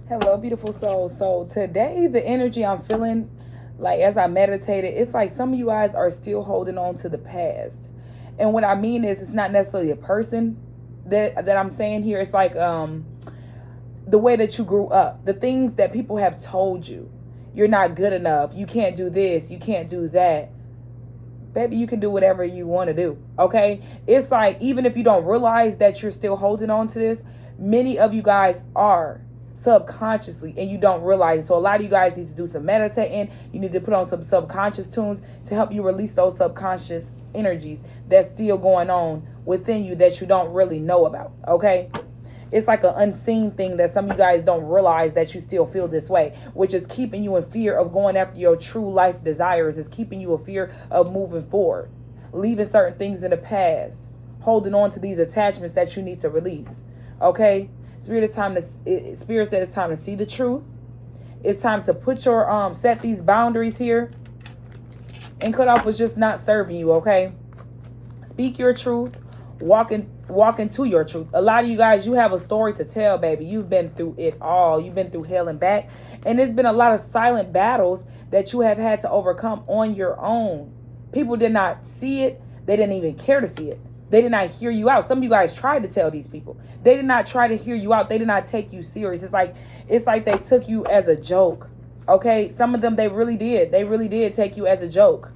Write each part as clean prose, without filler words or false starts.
Hello, beautiful soul. So today, the energy I'm feeling, like as I meditated, it's like some of you guys are still holding on to the past. And what I mean is, it's not necessarily a person that I'm saying here. It's like the way that you grew up, the things that people have told you. You're not good enough. You can't do this. You can't do that. Baby, you can do whatever you want to do. Okay? It's like, even if you don't realize that you're still holding on to this, many of you guys are subconsciously and you don't realize it. So a lot of you guys need to do some meditating. You need to put on some subconscious tunes to help you release those subconscious energies that's still going on within you that you don't really know about. Okay? It's like an unseen thing that some of you guys don't realize that you still feel this way, which is keeping you in fear of going after your true life desires. It's keeping you in fear of moving forward, leaving certain things in the past, holding on to these attachments that you need to release. Okay? Spirit said it's time to see the truth. It's time to put your set these boundaries here and cut off what's just not serving you. Okay? Speak your truth. Walk into your truth. A lot of you guys, you have a story to tell, baby. You've been through it all. You've been through hell and back. And there's been a lot of silent battles that you have had to overcome on your own. People did not see it. They didn't even care to see it. They did not hear you out. Some of you guys tried to tell these people. They did not try to hear you out. They did not take you serious. It's like they took you as a joke. Okay? Some of them, they really did. They really did take you as a joke.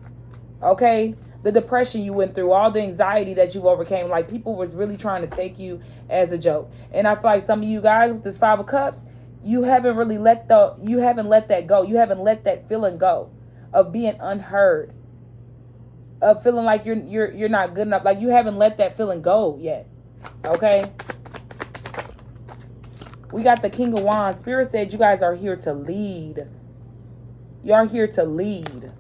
Okay? The depression you went through, all the anxiety that you overcame, like people was really trying to take you as a joke. And I feel like some of you guys with this 5 of Cups, you haven't really let that go. You haven't let that feeling go of being unheard, of feeling like you're not good enough. Like you haven't let that feeling go yet. Okay? We got the King of Wands. Spirit said you guys are here to lead. You are here to lead.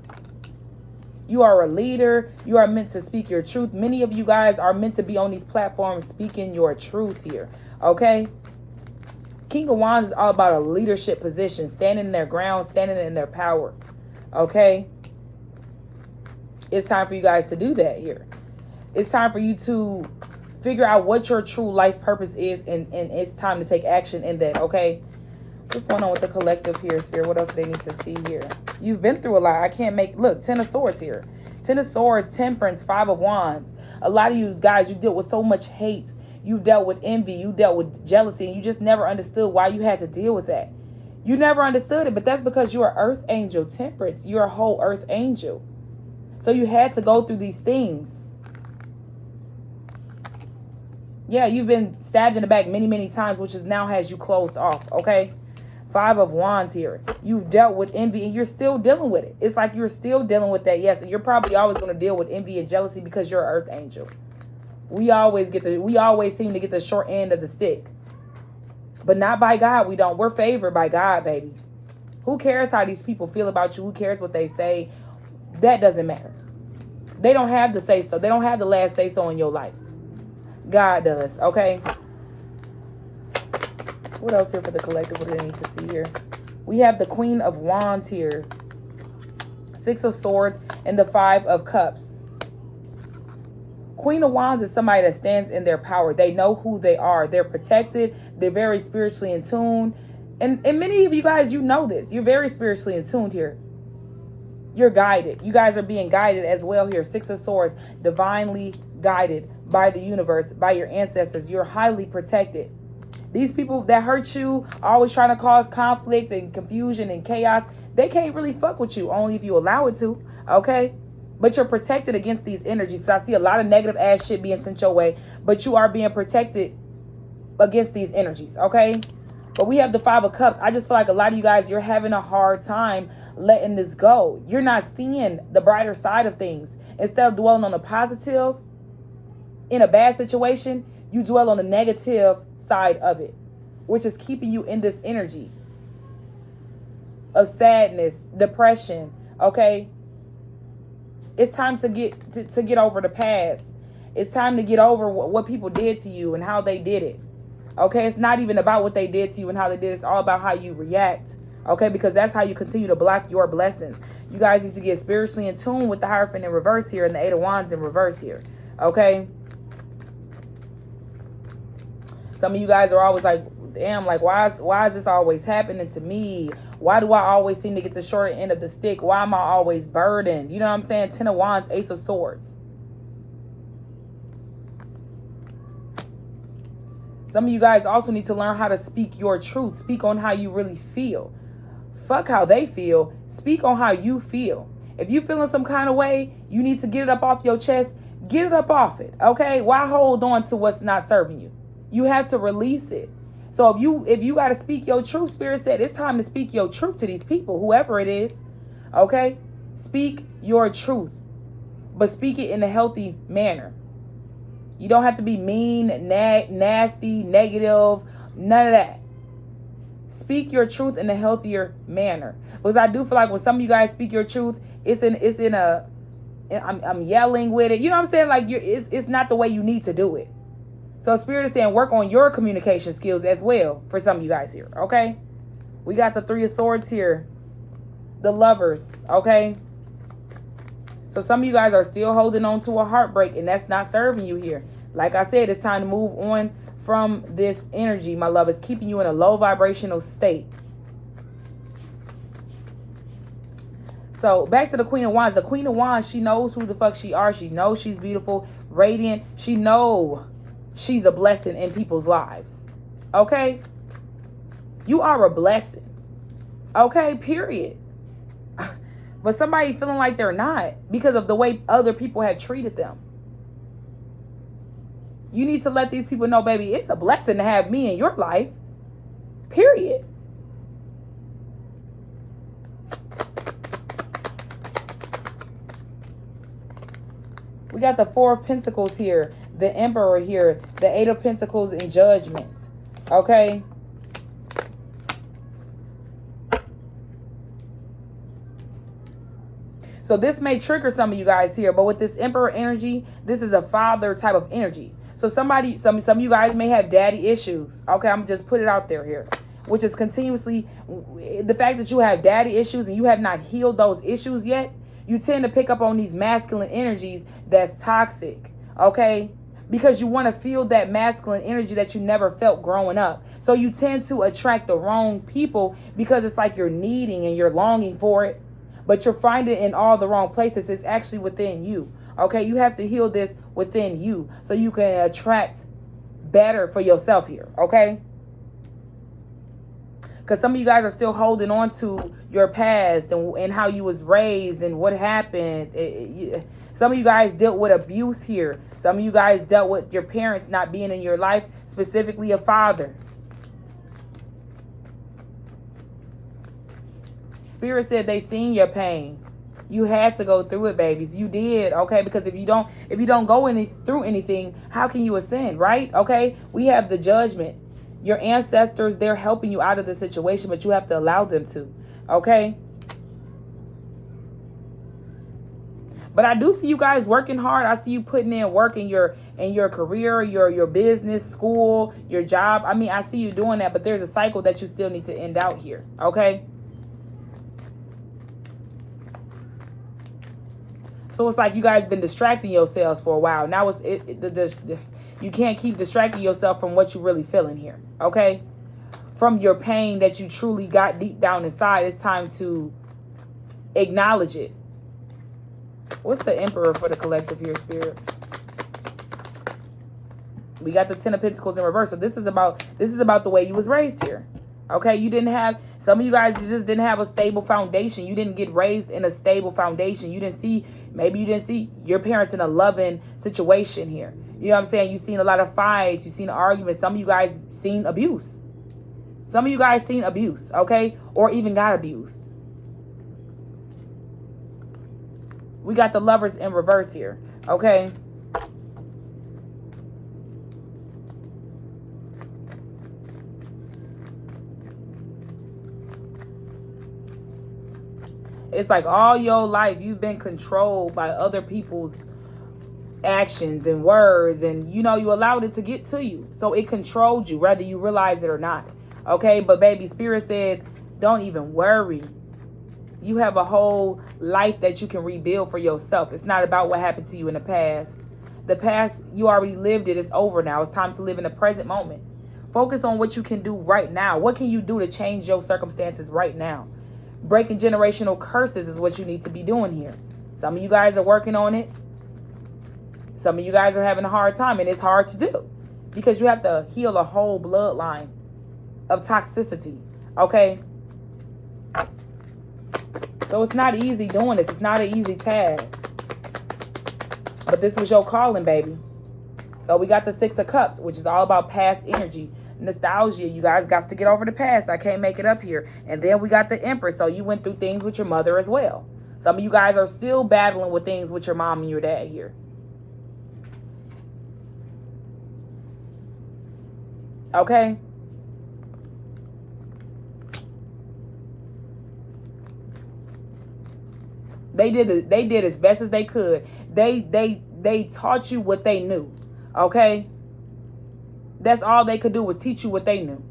You are a leader. You are meant to speak your truth. Many of you guys are meant to be on these platforms speaking your truth here. Okay? King of Wands is all about a leadership position, standing in their ground, standing in their power. Okay? It's time for you guys to do that here. It's time for you to figure out what your true life purpose is, and it's time to take action in that. Okay? What's going on with the collective here, Spirit? What else do they need to see here? You've been through a lot. I can't make... Look, 10 of Swords here. 10 of Swords, Temperance, 5 of Wands. A lot of you guys, you dealt with so much hate. You've dealt with envy. You dealt with jealousy. And you just never understood why you had to deal with that. You never understood it. But that's because you're an earth angel, Temperance. You're a whole earth angel. So you had to go through these things. Yeah, you've been stabbed in the back many, many times, which is now has you closed off. Okay? 5 of Wands here. You've dealt with envy and you're still dealing with it. It's like you're still dealing with that. Yes, and you're probably always going to deal with envy and jealousy because you're an earth angel. We always seem to get the short end of the stick. But not by God, we don't. We're favored by God, baby. Who cares how these people feel about you? Who cares what they say? That doesn't matter. They don't have the say so. They don't have the last say so in your life. God does, okay? What else here for the collective? What do they need to see here? We have the Queen of Wands here. 6 of Swords and the 5 of Cups. Queen of Wands is somebody that stands in their power. They know who they are. They're protected. They're very spiritually in tune. And many of you guys, you know this. You're very spiritually in tune here. You're guided. You guys are being guided as well here. 6 of Swords, divinely guided by the universe, by your ancestors. You're highly protected. These people that hurt you, always trying to cause conflict and confusion and chaos, they can't really fuck with you, only if you allow it to, okay? But you're protected against these energies. So I see a lot of negative ass shit being sent your way, but you are being protected against these energies, okay? But we have the 5 of Cups. I just feel like a lot of you guys, you're having a hard time letting this go. You're not seeing the brighter side of things. Instead of dwelling on the positive in a bad situation, you dwell on the negative side of it, which is keeping you in this energy of sadness, depression, okay? It's time to get over the past. It's time to get over what people did to you and how they did it. Okay, it's not even about what they did to you and how they did it. It's all about how you react. Okay, because that's how you continue to block your blessings. You guys need to get spiritually in tune with the Hierophant in reverse here and the 8 of Wands in reverse here. Okay. Some of you guys are always like damn, like, why is this always happening to me? Why do I always seem to get the short end of the stick? Why am I always burdened? You know what I'm saying? 10 of Wands, Ace of Swords. Some of you guys also need to learn how to speak your truth. Speak on how you really feel. Fuck how they feel. Speak on how you feel. If you feeling some kind of way, you need to get it up off your chest. Get it up off it, okay? Why hold on to what's not serving you? You have to release it. So if you got to speak your truth, Spirit said it's time to speak your truth to these people, whoever it is, okay? Speak your truth, but speak it in a healthy manner. You don't have to be mean, nasty, negative, none of that. Speak your truth in a healthier manner. Because I do feel like when some of you guys speak your truth, I'm yelling with it. You know what I'm saying? Like it's not the way you need to do it. So Spirit is saying work on your communication skills as well for some of you guys here. Okay. We got the 3 of Swords here. The Lovers. Okay. So some of you guys are still holding on to a heartbreak, and that's not serving you here. Like I said, it's time to move on from this energy, my love. It's keeping you in a low vibrational state. So back to the Queen of Wands. The Queen of Wands, she knows who the fuck she are. She knows she's beautiful, radiant. She knows she's a blessing in people's lives. Okay? You are a blessing. Okay? Period. But somebody feeling like they're not because of the way other people have treated them. You need to let these people know, baby, it's a blessing to have me in your life. Period. We got the 4 of Pentacles here, the Emperor here, the 8 of Pentacles in Judgment. Okay? So this may trigger some of you guys here, but with this Emperor energy, this is a father type of energy. So some of you guys may have daddy issues. Okay, I'm just put it out there here, which is continuously the fact that you have daddy issues and you have not healed those issues yet. You tend to pick up on these masculine energies that's toxic. Okay, because you want to feel that masculine energy that you never felt growing up. So you tend to attract the wrong people because it's like you're needing and you're longing for it. But you're finding it in all the wrong places. It's actually within you. Okay, you have to heal this within you so you can attract better for yourself here. Okay, because some of you guys are still holding on to your past and how you was raised and what happened. Some of you guys dealt with abuse here. Some of you guys dealt with your parents not being in your life, specifically a father. Spirit said they seen your pain. You had to go through it, babies. You did, okay? Because if you don't go through anything, how can you ascend, right? Okay? We have the Judgment. Your ancestors, they're helping you out of the situation, but you have to allow them to, okay? But I do see you guys working hard. I see you putting in work in your career, your business, school, your job. I mean, I see you doing that, but there's a cycle that you still need to end out here, okay? So it's like you guys been distracting yourselves for a while. Now you can't keep distracting yourself from what you're really feeling here, okay? From your pain that you truly got deep down inside. It's time to acknowledge it. What's the Emperor for the collective here, Spirit? We got the 10 of Pentacles in reverse. So this is about the way you was raised here. Okay, some of you guys just didn't have a stable foundation. You didn't get raised in a stable foundation. Maybe you didn't see your parents in a loving situation here. You know what I'm saying? You've seen a lot of fights. You've seen arguments. Some of you guys seen abuse. Okay? Or even got abused. We got the Lovers in reverse here. Okay? It's like all your life you've been controlled by other people's actions and words, and you allowed it to get to you. So it controlled you, whether you realize it or not. Okay, but baby, Spirit said, don't even worry. You have a whole life that you can rebuild for yourself. It's not about what happened to you in the past. The past, you already lived it. It's over now. It's time to live in the present moment. Focus on what you can do right now. What can you do to change your circumstances right now? Breaking generational curses is what you need to be doing here. Some of you guys are working on it. Some of you guys are having a hard time, and it's hard to do because you have to heal a whole bloodline of toxicity, okay? So it's not easy doing this. It's not an easy task. But this was your calling, baby. So we got the Six of Cups, which is all about past energy. Nostalgia. You guys got to get over the past. I can't make it up here. And then we got the Empress. So you went through things with your mother as well. Some of you guys are still battling with things with your mom and your dad here. Okay? They did as best as they could. They taught you what they knew. Okay? That's all they could do was teach you what they knew.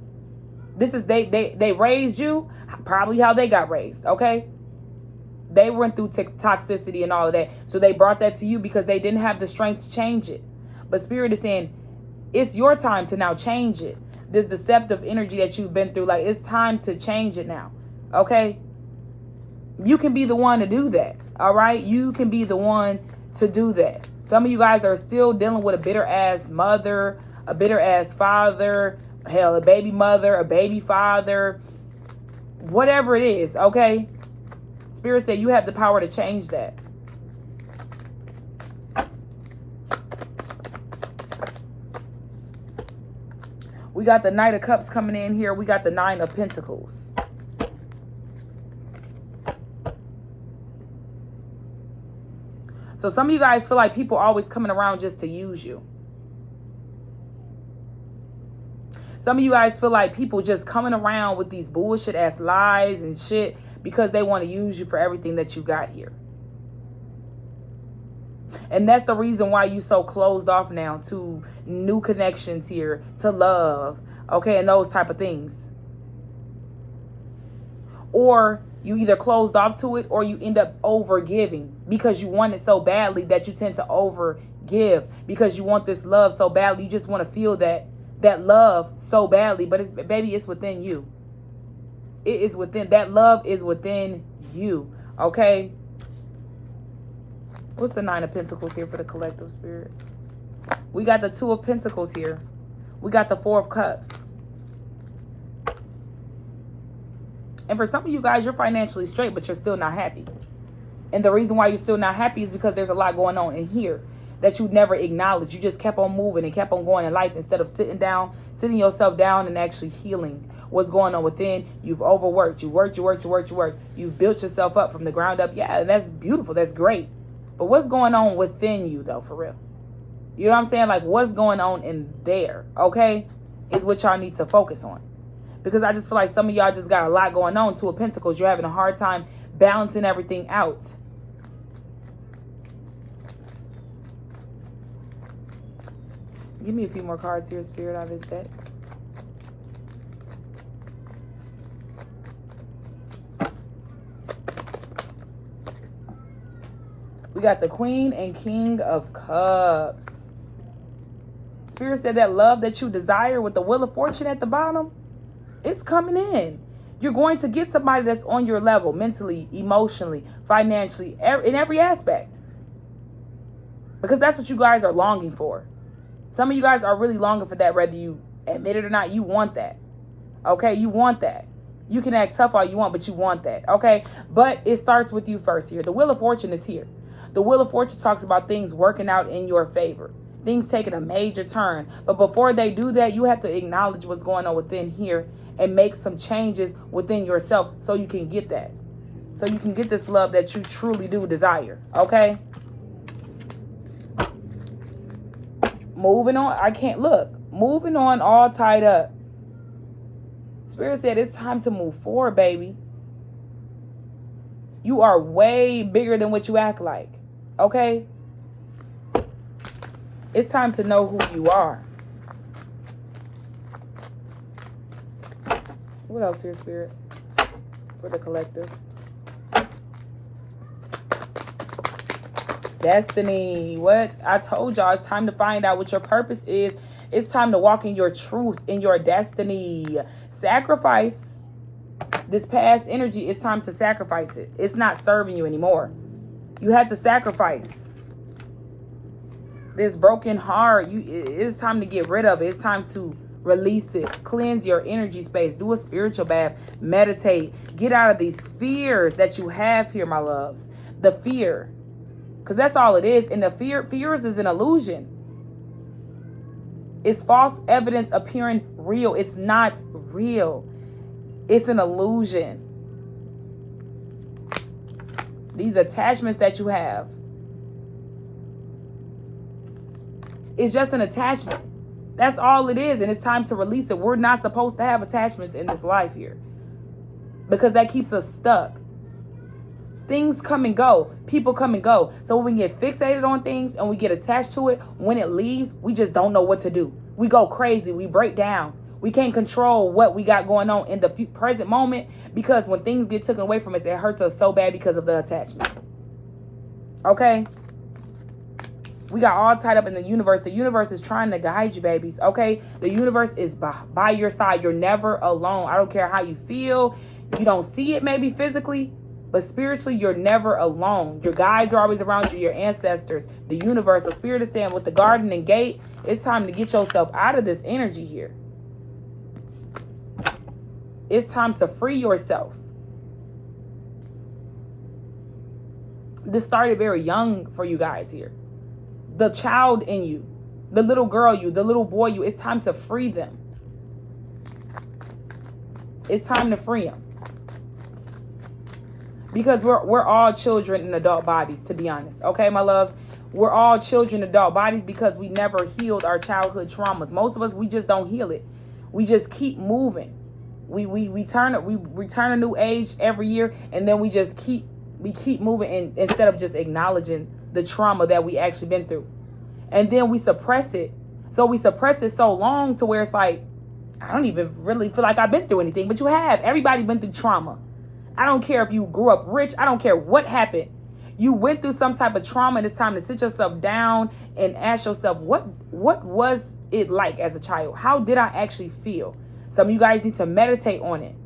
This is they raised you probably how they got raised, okay? They went through toxicity and all of that. So they brought that to you because they didn't have the strength to change it. But Spirit is saying, it's your time to now change it. This deceptive energy that you've been through, like, it's time to change it now, okay? You can be the one to do that, all right? You can be the one to do that. Some of you guys are still dealing with a bitter-ass mother, a bitter-ass father, hell, a baby mother, a baby father, whatever it is, okay? Spirit said you have the power to change that. We got the Knight of Cups coming in here. We got the Nine of Pentacles. So some of you guys feel like people are always coming around just to use you. Some of you guys feel like people just coming around with these bullshit ass lies and shit because they want to use you for everything that you got here. And that's the reason why you so closed off now to new connections here, to love, okay, and those type of things. Or you either closed off to it or you end up over giving because you want it so badly that you tend to over give because you want this love so badly. You just want to feel that love so badly, but it's, baby, it's within you. It is within, that love is within you, okay? What's the Nine of Pentacles here for the collective, Spirit? We got the Two of Pentacles here. We got the Four of Cups. And for some of you guys, you're financially straight, but you're still not happy. And the reason why you're still not happy is because there's a lot going on in here that you never acknowledged. You just kept on moving and kept on going in life instead of sitting yourself down and actually healing what's going on within. You've overworked. You worked. You've built yourself up from the ground up. Yeah, and that's beautiful. That's great. But what's going on within you, though, for real? You know what I'm saying? Like, what's going on in there, okay, is what y'all need to focus on. Because I just feel like some of y'all just got a lot going on. Two of Pentacles, you're having a hard time balancing everything out. Give me a few more cards here, Spirit, out of this deck. We got the Queen and King of Cups. Spirit said that love that you desire with the Wheel of Fortune at the bottom, it's coming in. You're going to get somebody that's on your level, mentally, emotionally, financially, in every aspect. Because that's what you guys are longing for. Some of you guys are really longing for that, whether you admit it or not. You want that. Okay, you want that. You can act tough all you want, but you want that. Okay, but it starts with you first here. The Wheel of Fortune is here. The Wheel of Fortune talks about things working out in your favor. Things taking a major turn. But before they do that, you have to acknowledge what's going on within here and make some changes within yourself so you can get that. So you can get this love that you truly do desire. Okay? Moving on. I can't look. Moving on, all tied up. Spirit said it's time to move forward, baby. You are way bigger than what you act like. Okay? It's time to know who you are. What else here, Spirit? For the collective. Destiny. What? I told y'all it's time to find out what your purpose is It's time to walk in your truth, in your destiny. Sacrifice this past energy. It's time to sacrifice it. It's not serving you anymore. You have to sacrifice this broken heart. It's time to get rid of it. It's time to release it. Cleanse your energy space. Do a spiritual bath. Meditate. Get out of these fears that you have here, my loves. The fear. Because that's all it is. And the fears is an illusion. It's false evidence appearing real. It's not real. It's an illusion. These attachments that you have. It's just an attachment. That's all it is. And it's time to release it. We're not supposed to have attachments in this life here. Because that keeps us stuck. Things come and go. People come and go. So when we get fixated on things and we get attached to it, when it leaves, we just don't know what to do. We go crazy. We break down. We can't control what we got going on in the present moment, because when things get taken away from us, it hurts us so bad because of the attachment. Okay? We got all tied up in the universe. The universe is trying to guide you, babies. Okay? The universe is by your side. You're never alone. I don't care how you feel. You don't see it maybe physically, but spiritually, you're never alone. Your guides are always around you, your ancestors, the universe. So spirit is saying with the garden and gate, it's time to get yourself out of this energy here. It's time to free yourself. This started very young for you guys here. The child in you, the little girl you, the little boy you, it's time to free them. It's time to free them. Because we're all children in adult bodies, to be honest. Okay, my loves? We're all children in adult bodies because we never healed our childhood traumas. Most of us, we just don't heal it. We just keep moving. We return a new age every year, and then we keep moving instead of just acknowledging the trauma that we actually been through. And then we suppress it. So we suppress it so long to where it's like, I don't even really feel like I've been through anything, but you have. Everybody's been through trauma. I don't care if you grew up rich. I don't care what happened. You went through some type of trauma, and it's time to sit yourself down and ask yourself, what was it like as a child? How did I actually feel? Some of you guys need to meditate on it.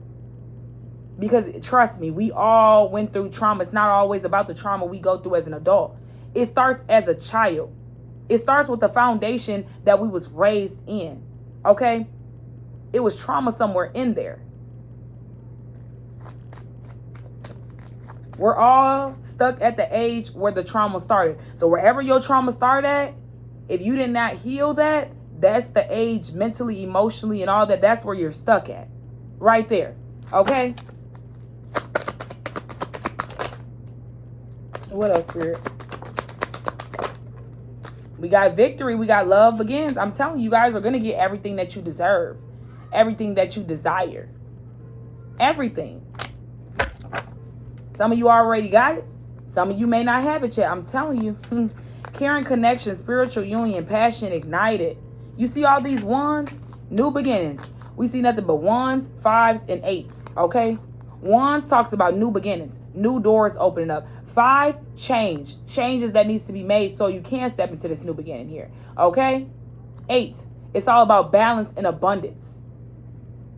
Because trust me, we all went through trauma. It's not always about the trauma we go through as an adult. It starts as a child. It starts with the foundation that we was raised in. Okay? It was trauma somewhere in there. We're all stuck at the age where the trauma started. So wherever your trauma started at, if you did not heal that, that's the age mentally, emotionally, and all that. That's where you're stuck at. Right there. Okay? What else, Spirit? We got victory. We got love begins. I'm telling you, you guys are going to get everything that you deserve. Everything that you desire. Everything. Some of you already got it. Some of you may not have it yet. I'm telling you. Caring connection, spiritual union, passion ignited. You see all these ones? New beginnings. We see nothing but 1s, 5s, and 8s. Okay? 1s talks about new beginnings. New doors opening up. 5, change. Changes that needs to be made so you can step into this new beginning here. Okay? 8, it's all about balance and abundance.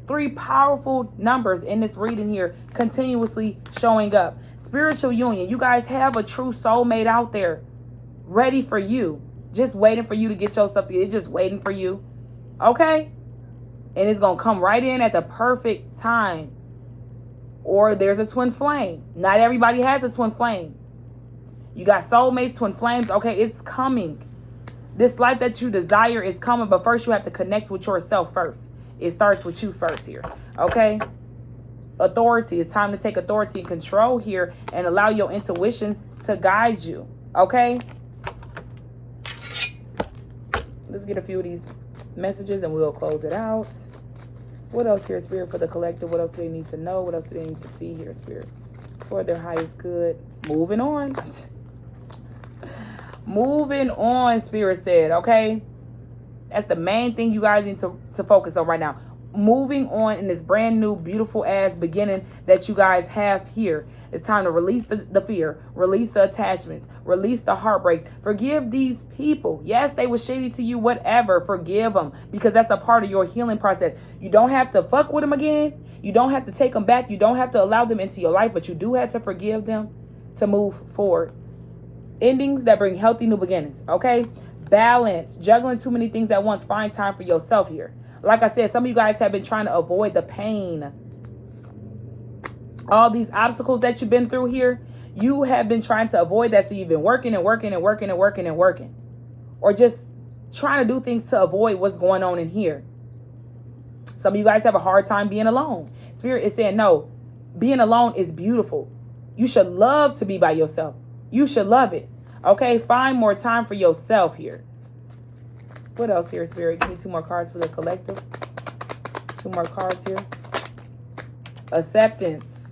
3 powerful numbers in this reading here continuously showing up. Spiritual union. You guys have a true soulmate out there ready for you. Just waiting for you to get yourself together. It's just waiting for you. Okay? And it's going to come right in at the perfect time. Or there's a twin flame. Not everybody has a twin flame. You got soulmates, twin flames. Okay, it's coming. This life that you desire is coming. But first you have to connect with yourself first. It starts with you first here. Okay? Authority. It's time to take authority and control here and allow your intuition to guide you. Okay? Let's get a few of these messages and we'll close it out. What else here, Spirit, for the collective? What else do they need to know? What else do they need to see here, Spirit? For their highest good. Moving on. Moving on, Spirit said, okay? That's the main thing you guys need to focus on right now. moving on in this brand new, beautiful ass beginning that you guys have here. It's time to release the fear, release the attachments, release the heartbreaks. Forgive these people. Yes, they were shady to you, whatever. Forgive them, because that's a part of your healing process. You don't have to fuck with them again. You don't have to take them back. You don't have to allow them into your life, but you do have to forgive them to move forward. Endings that bring healthy new beginnings, okay? Balance. Juggling too many things at once. Find time for yourself here. Like I said, some of you guys have been trying to avoid the pain. All these obstacles that you've been through here, you have been trying to avoid that. So you've been working and working and working and working and working. Or just trying to do things to avoid what's going on in here. Some of you guys have a hard time being alone. Spirit is saying, no, being alone is beautiful. You should love to be by yourself. You should love it. Okay, find more time for yourself here. What else here, Spirit? Give me 2 more cards for the collective. 2 more cards here. Acceptance.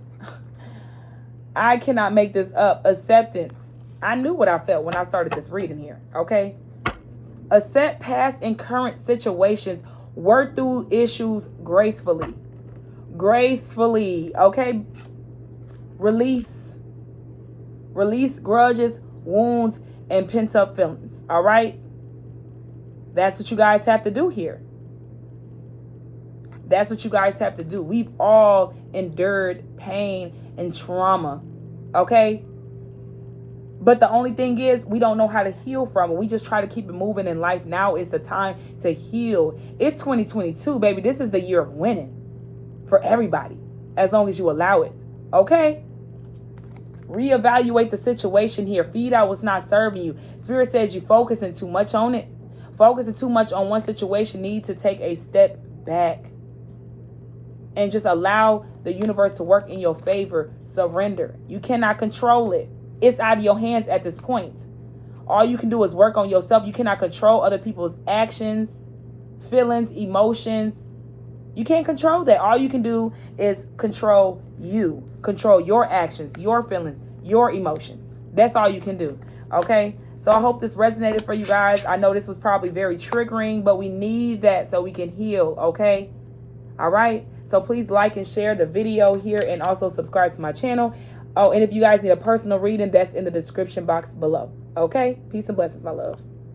I cannot make this up. Acceptance. I knew what I felt when I started this reading here. Okay. Accept past and current situations. Work through issues gracefully. Gracefully. Okay. Release. Release grudges, wounds, and pent up feelings. All right. That's what you guys have to do here. That's what you guys have to do. We've all endured pain and trauma. Okay? But the only thing is, we don't know how to heal from it. We just try to keep it moving in life. Now is the time to heal. It's 2022, baby. This is the year of winning for everybody, as long as you allow it. Okay? Reevaluate the situation here. Feed out what's not serving you. Spirit says you're focusing too much on it. Focusing too much on one situation. Need to take a step back and just allow the universe to work in your favor. Surrender. You cannot control it. It's out of your hands at this point. All you can do is work on yourself. You cannot control other people's actions, feelings, emotions. You can't control that. All you can do is control you. Control your actions, your feelings, your emotions. That's all you can do. Okay? So I hope this resonated for you guys. I know this was probably very triggering, but we need that so we can heal. Okay? All right? So please like and share the video here, and also subscribe to my channel. Oh, and if you guys need a personal reading, that's in the description box below. Okay? Peace and blessings, my love.